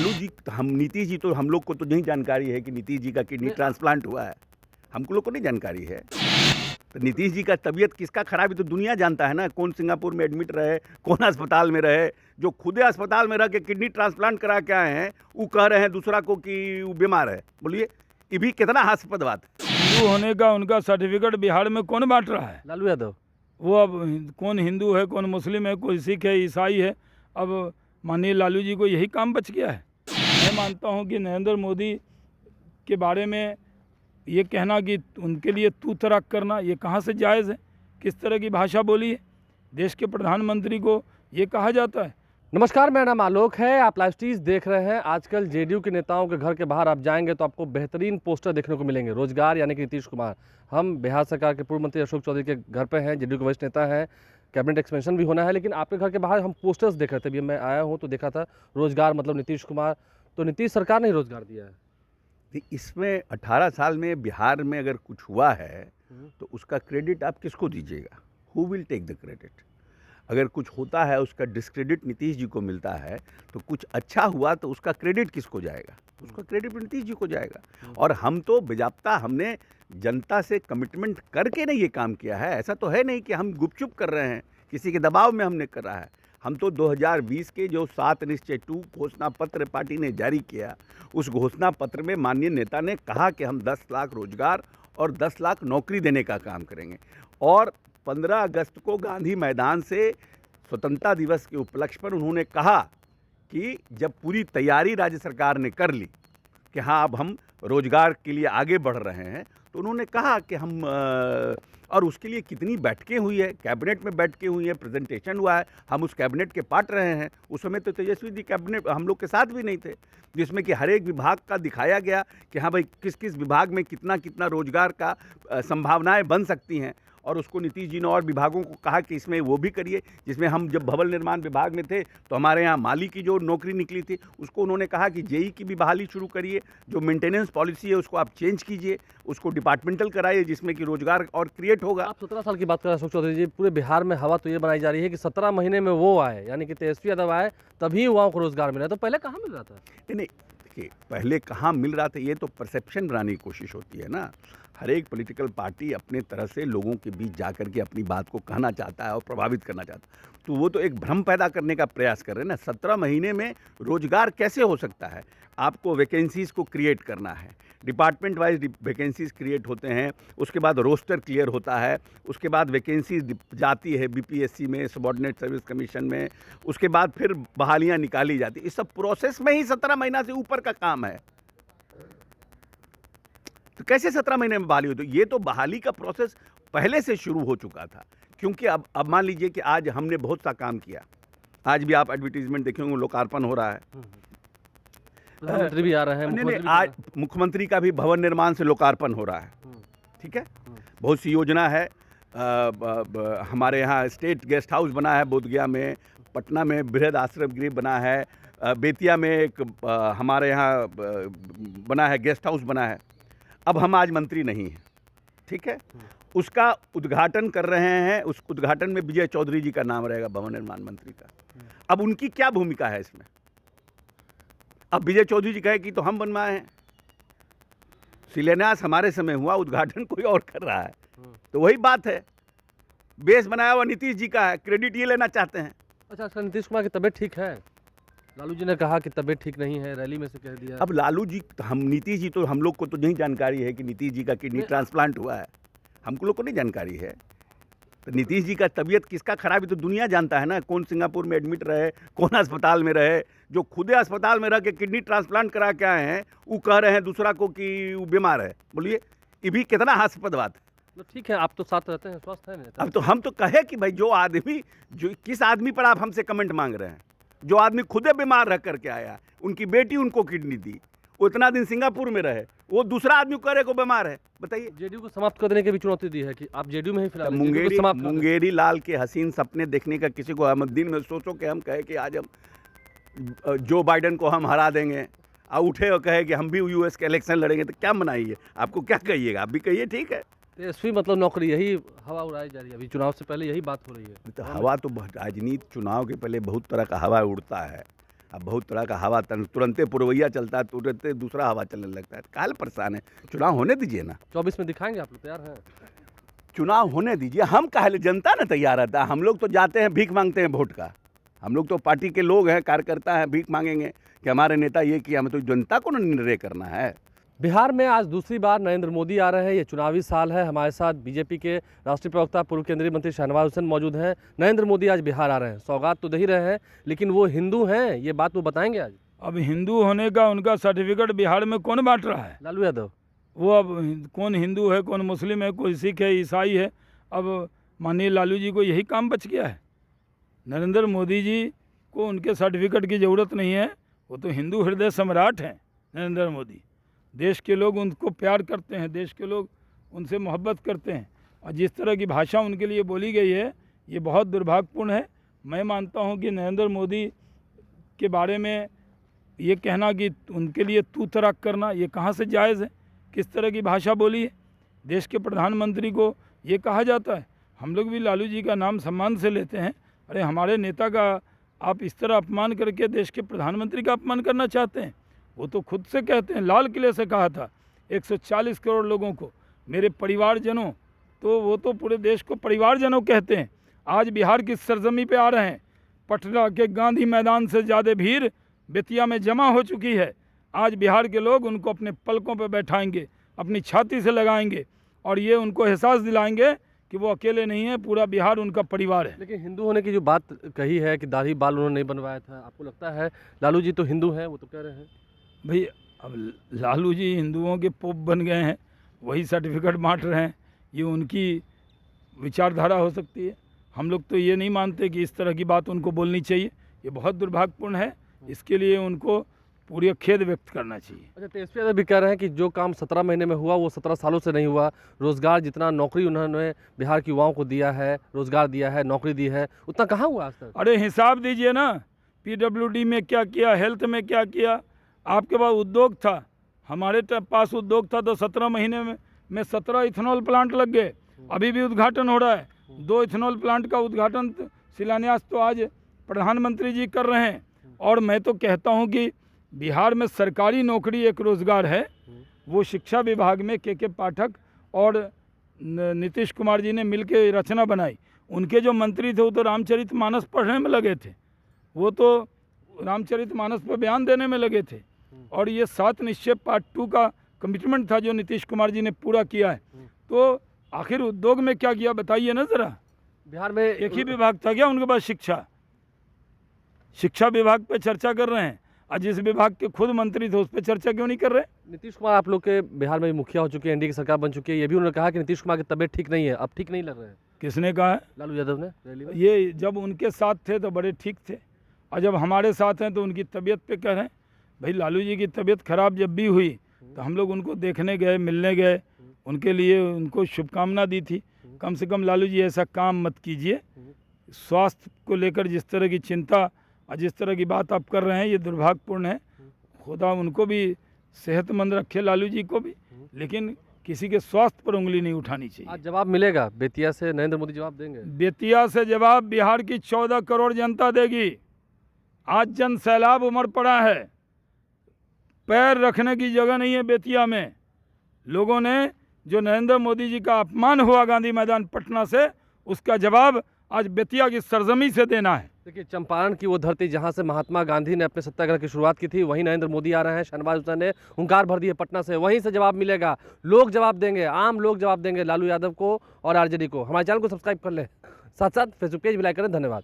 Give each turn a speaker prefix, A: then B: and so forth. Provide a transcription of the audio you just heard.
A: लालू जी, हम नीतीश जी तो हम लोग को तो नहीं जानकारी है कि नीतीश जी का किडनी ट्रांसप्लांट हुआ है। हमको लोग को नहीं जानकारी है। तो नीतीश जी का तबीयत किसका खराब है तो दुनिया जानता है ना। कौन सिंगापुर में एडमिट रहे, कौन अस्पताल में रहे। जो खुदे अस्पताल में रह के किडनी ट्रांसप्लांट करा के आए हैं वो कह रहे हैं दूसरा को कि वो बीमार है। बोलिए, ये भी कितना हास्यास्पद बात है।
B: हिंदू होने का उनका सर्टिफिकेट बिहार में कौन बांट रहा है?
C: लालू यादव।
B: वो अब कौन हिंदू है, कौन मुस्लिम है, कोई सिख है, ईसाई है। अब माननीय लालू जी को यही काम बच गया है। मैं मानता हूं कि नरेंद्र मोदी के बारे में ये कहना कि उनके लिए तू तराक करना, ये कहाँ से जायज़ है? किस तरह की भाषा बोली है? देश के प्रधानमंत्री को ये कहा जाता है?
C: नमस्कार, मेरा नाम आलोक है। आप लाइव स्ट्रीम देख रहे हैं। आजकल जेडीयू के नेताओं के घर के बाहर आप जाएंगे तो आपको बेहतरीन पोस्टर देखने को मिलेंगे। रोजगार यानी कि नीतीश कुमार। हम बिहार सरकार के पूर्व मंत्री अशोक चौधरी के घर पे हैं, जेडीयू के वरिष्ठ नेता हैं। कैबिनेट एक्सपेंशन भी होना है, लेकिन आपके घर के बाहर हम पोस्टर्स देख रहे थे। अभी मैं आया हूँ तो देखा था रोजगार मतलब नीतीश कुमार। तो नीतीश सरकार ने ही रोजगार दिया है।
A: इसमें 18 साल में बिहार में अगर कुछ हुआ है तो उसका क्रेडिट आप किसको दीजिएगा? Who will take the credit? अगर कुछ होता है उसका डिस्क्रेडिट नीतीश जी को मिलता है, तो कुछ अच्छा हुआ तो उसका क्रेडिट किसको जाएगा? उसका क्रेडिट नीतीश जी को जाएगा। और हम तो बेजाप्ता हमने जनता से कमिटमेंट करके नहीं ये काम किया है। ऐसा तो है नहीं कि हम गुपचुप कर रहे हैं, किसी के दबाव में हमने कर रहा है। हम तो 2020 के जो 7 निश्चय 2 घोषणा पत्र पार्टी ने जारी किया, उस घोषणा पत्र में माननीय नेता ने कहा कि हम 10 लाख रोजगार और 10 लाख नौकरी देने का काम करेंगे। और 15 अगस्त को गांधी मैदान से स्वतंत्रता दिवस के उपलक्ष्य पर उन्होंने कहा कि जब पूरी तैयारी राज्य सरकार ने कर ली कि हाँ अब हम रोजगार के लिए आगे बढ़ रहे हैं, तो उन्होंने कहा कि हम और उसके लिए कितनी बैठकें हुई है, कैबिनेट में बैठकें हुई हैं, प्रेजेंटेशन हुआ है, हम उस कैबिनेट के पार्ट रहे हैं। उस समय तो तेजस्वी जी कैबिनेट हम लोग के साथ भी नहीं थे, जिसमें कि हर एक विभाग का दिखाया गया कि हाँ भाई किस किस विभाग में कितना कितना रोजगार का संभावनाएं बन सकती हैं। और उसको नीतीश जी ने और विभागों को कहा कि इसमें वो भी करिए। जिसमें हम जब भवन निर्माण विभाग में थे तो हमारे यहाँ माली की जो नौकरी निकली थी उसको उन्होंने कहा कि जेई की भी बहाली शुरू करिए, जो मेंटेनेंस पॉलिसी है उसको आप चेंज कीजिए, उसको डिपार्टमेंटल कराइए, जिसमें कि रोजगार और क्रिएट होगा।
C: आप 17 साल की बात कर रहे हैं अशोक चौधरी जी। पूरे बिहार में हवा तो ये बनाई जा रही है कि 17 महीने में वो आए, यानी कि तेजस्वी यादव आए तभी युवाओं को रोजगार मिला। तो पहले कहाँ मिल रहा था?
A: नहीं, देखिए पहले कहाँ मिल रहा था, ये तो परसेप्शन बनाने की कोशिश होती है ना। हर एक पॉलिटिकल पार्टी अपने तरह से लोगों के बीच जा कर के अपनी बात को कहना चाहता है और प्रभावित करना चाहता है। तो वो तो एक भ्रम पैदा करने का प्रयास कर रहे हैं ना। 17 महीने में रोजगार कैसे हो सकता है? आपको वैकेंसीज़ को क्रिएट करना है, डिपार्टमेंट वाइज वैकेंसीज क्रिएट होते हैं, उसके बाद रोस्टर क्लियर होता है, उसके बाद वैकेंसीज जाती है बीपीएससी में, सबऑर्डिनेट सर्विस कमीशन में, उसके बाद फिर बहालियाँ निकाली जाती है। इस सब प्रोसेस में ही 17 महीना से ऊपर का काम है। तो कैसे 17 महीने में बहाली होती? ये तो बहाली का प्रोसेस पहले से शुरू हो चुका था। क्योंकि अब मान लीजिए कि आज हमने बहुत सा काम किया, आज भी आप एडवर्टीजमेंट देखेंगे लोकार्पण हो रहा है,
C: प्रधानमंत्री भी आ रहे हैं,
A: नहीं, आज मुख्यमंत्री का भी भवन निर्माण से लोकार्पण हो रहा है। ठीक है, बहुत सी योजना है। हमारे यहाँ स्टेट गेस्ट हाउस बना है बोधगया में, पटना में बृहद आश्रम गृह बना है, बेतिया में एक हमारे यहाँ बना है, गेस्ट हाउस बना है। अब हम आज मंत्री नहीं हैं, ठीक है, उसका उद्घाटन कर रहे हैं। उस उद्घाटन में विजय चौधरी जी का नाम रहेगा, भवन निर्माण मंत्री का। अब उनकी क्या भूमिका है इसमें? अब विजय चौधरी जी कहे कि तो हम बनवाए हैं, शिलान्यास हमारे समय हुआ, उद्घाटन कोई और कर रहा है। तो वही बात है, बेस बनाया हुआ नीतीश जी का है, क्रेडिट ये लेना चाहते हैं।
C: अच्छा, नीतीश कुमार की तबीयत ठीक है? लालू जी ने कहा कि तबीयत ठीक नहीं है, रैली में से कह दिया।
A: अब लालू जी, हम नीतीश जी तो हम लोग को तो नहीं जानकारी है कि नीतीश जी का किडनी ट्रांसप्लांट हुआ है। हमको लोग को नहीं जानकारी है। तो नीतीश जी का तबीयत किसका खराब है तो दुनिया जानता है ना। कौन सिंगापुर में एडमिट रहे, कौन अस्पताल में रहे। जो खुदे अस्पताल में रह के किडनी ट्रांसप्लांट करा के आए हैं वो कह रहे हैं दूसरा को कि वो बीमार है। बोलिए, ये भी कितना हास्यास्पद बात है।
C: तो ठीक है, आप तो साथ रहते हैं, स्वस्थ है नेता।
A: अब तो हम तो कहे कि भाई जो आदमी, जो किस आदमी पर आप हमसे कमेंट मांग रहे हैं? जो आदमी खुदे बीमार रह करके आया, उनकी बेटी उनको किडनी दी, वो इतना दिन सिंगापुर में रहे, वो दूसरा आदमी कह रहे को बीमार है। बताइए,
C: जेडीयू को समाप्त कर देने की भी चुनौती दी है कि आप जेडीयू में ही फिलहाल
A: मुंगेरी लाल के हसीन सपने देखने का किसी को हम दिन में सोचो कि हम कहे कि आज हम जो बाइडन को हम हरा देंगे, उठे और कहे कि हम भी यूएस के इलेक्शन लड़ेंगे, तो क्या मनाइए? आपको क्या कहिएगा? आप भी कहिए। ठीक है,
C: तेजस्वी मतलब नौकरी, यही हवा उड़ाई जा रही है। अभी चुनाव से पहले यही बात हो रही है।
A: तो हवा तो राजनीति चुनाव के पहले बहुत तरह का हवा उड़ता है। अब बहुत तरह का हवा तुरंते पुरवैया चलता है, तुरंते दूसरा हवा चलने लगता है। काल परेशान है, चुनाव होने दीजिए ना।
C: 24 में दिखाएंगे, आप लोग तैयार हैं?
A: चुनाव होने दीजिए, हम काहे, जनता ना तैयार रहता है। हम लोग तो जाते हैं भीख मांगते हैं वोट का। हम लोग तो पार्टी के लोग हैं, कार्यकर्ता हैं, भीख मांगेंगे कि हमारे नेता ये किया। हमें तो जनता को निर्णय करना है।
C: बिहार में आज दूसरी बार नरेंद्र मोदी आ रहे हैं। ये चुनावी साल है। हमारे साथ बीजेपी के राष्ट्रीय प्रवक्ता पूर्व केंद्रीय मंत्री शहनवाज हुसैन मौजूद हैं। नरेंद्र मोदी आज बिहार आ रहे हैं, सौगात तो दे ही रहे हैं, लेकिन वो हिंदू हैं, ये बात वो बताएंगे आज?
B: अब हिंदू होने का उनका सर्टिफिकेट बिहार में कौन बांट रहा है?
C: लालू यादव।
B: वो अब कौन हिंदू है, कौन मुस्लिम है, कोई सिख है, ईसाई है। अब माननीय लालू जी को यही काम बच गया है। नरेंद्र मोदी जी को उनके सर्टिफिकेट की ज़रूरत नहीं है। वो तो हिंदू हृदय सम्राट हैं नरेंद्र मोदी। देश के लोग उनको प्यार करते हैं, देश के लोग उनसे मोहब्बत करते हैं। और जिस तरह की भाषा उनके लिए बोली गई है, ये बहुत दुर्भाग्यपूर्ण है। मैं मानता हूँ कि नरेंद्र मोदी के बारे में ये कहना कि उनके लिए तू तराक करना, ये कहाँ से जायज़ है? किस तरह की भाषा बोली है? देश के प्रधानमंत्री को ये कहा जाता है? हम लोग भी लालू जी का नाम सम्मान से लेते हैं। अरे हमारे नेता का आप इस तरह अपमान करके देश के प्रधानमंत्री का अपमान करना चाहते हैं? वो तो खुद से कहते हैं, लाल किले से कहा था 140 करोड़ लोगों को मेरे परिवारजनों, तो वो तो पूरे देश को परिवारजनों कहते हैं। आज बिहार की सरजमी पे आ रहे हैं। पटना के गांधी मैदान से ज़्यादा भीड़ बेतिया में जमा हो चुकी है। आज बिहार के लोग उनको अपने पलकों पर बैठाएंगे, अपनी छाती से लगाएंगे और ये उनको एहसास दिलाएंगे कि वो अकेले नहीं है, पूरा बिहार उनका परिवार है।
C: लेकिन हिंदू होने की जो बात कही है कि दाढ़ी बाल उन्होंने नहीं बनवाया था, आपको लगता है लालू जी तो हिंदू हैं? वो तो कह रहे हैं
B: भाई अब लालू जी हिंदुओं के पोप बन गए हैं, वही सर्टिफिकेट बांट रहे हैं। ये उनकी विचारधारा हो सकती है। हम लोग तो ये नहीं मानते कि इस तरह की बात उनको बोलनी चाहिए। ये बहुत दुर्भाग्यपूर्ण है। इसके लिए उनको पूरी खेद व्यक्त करना चाहिए।
C: अच्छा, तेजस्वी यादव भी कह रहे हैं कि जो काम 17 महीने में हुआ वो 17 सालों से नहीं हुआ। रोजगार जितना नौकरी उन्होंने बिहार के युवाओं को दिया है, रोजगार दिया है, नौकरी दी है, उतना कहाँ हुआ आज तक?
B: अरे हिसाब दीजिए ना, PWD में क्या किया, हेल्थ में क्या किया। आपके पास उद्योग था, हमारे पास उद्योग था तो 17 महीने में 17 इथेनॉल प्लांट लग गए। अभी भी उद्घाटन हो रहा है। 2 इथेनॉल प्लांट का उद्घाटन शिलान्यास तो आज प्रधानमंत्री जी कर रहे हैं। और मैं तो कहता हूं कि बिहार में सरकारी नौकरी एक रोज़गार है। वो शिक्षा विभाग में के पाठक और नीतीश कुमार जी ने मिलकर रचना बनाई। उनके जो मंत्री थे वो तो रामचरितमानस पढ़ने में लगे थे, वो तो रामचरितमानस पर बयान देने में लगे थे। और ये 7 निश्चय पार्ट 2 का कमिटमेंट था जो नीतीश कुमार जी ने पूरा किया है। तो आखिर उद्योग में क्या किया बताइए ना ज़रा।
C: बिहार में
B: एक ही विभाग था क्या उनके पास? शिक्षा विभाग पे चर्चा कर रहे हैं, और जिस विभाग के खुद मंत्री थे उस पर चर्चा क्यों नहीं कर रहे?
C: नीतीश कुमार आप लोग के बिहार में मुखिया हो चुके हैं, एनडीए की सरकार बन चुकी है। ये भी उन्होंने कहा कि नीतीश कुमार की तबीयत ठीक नहीं है, अब ठीक नहीं लग रहे हैं।
B: किसने कहा है?
C: लालू यादव ने रैली में।
B: ये जब उनके साथ थे तो बड़े ठीक थे, और जब हमारे साथ हैं तो उनकी तबीयत पे कह रहे हैं। भाई लालू जी की तबीयत खराब जब भी हुई तो हम लोग उनको देखने गए, मिलने गए, उनके लिए उनको शुभकामना दी थी। कम से कम लालू जी ऐसा काम मत कीजिए। स्वास्थ्य को लेकर जिस तरह की चिंता और जिस तरह की बात आप कर रहे हैं ये दुर्भाग्यपूर्ण है। खुदा उनको भी सेहतमंद रखे, लालू जी को भी, लेकिन किसी के स्वास्थ्य पर उंगली नहीं उठानी चाहिए।
C: आज जवाब मिलेगा बेतिया से, नरेंद्र मोदी जवाब देंगे?
B: बेतिया से जवाब बिहार की 14 करोड़ जनता देगी। आज जन सैलाब उमड़ पड़ा है, पैर रखने की जगह नहीं है बेतिया में। लोगों ने जो नरेंद्र मोदी जी का अपमान हुआ गांधी मैदान पटना से, उसका जवाब आज बेतिया की सरजमी से देना है।
C: देखिए, चंपारण की वो धरती जहां से महात्मा गांधी ने अपने सत्याग्रह की शुरुआत की थी, वहीं नरेंद्र मोदी आ रहे हैं। शहनवाज हुसैन ने हुंकार भर दी है पटना से, वहीं से जवाब मिलेगा। लोग जवाब देंगे, आम लोग जवाब देंगे लालू यादव को और आरजेडी को। हमारे चैनल को सब्सक्राइब कर लें, साथ साथ फेसबुक पेज भी लाइक करें। धन्यवाद।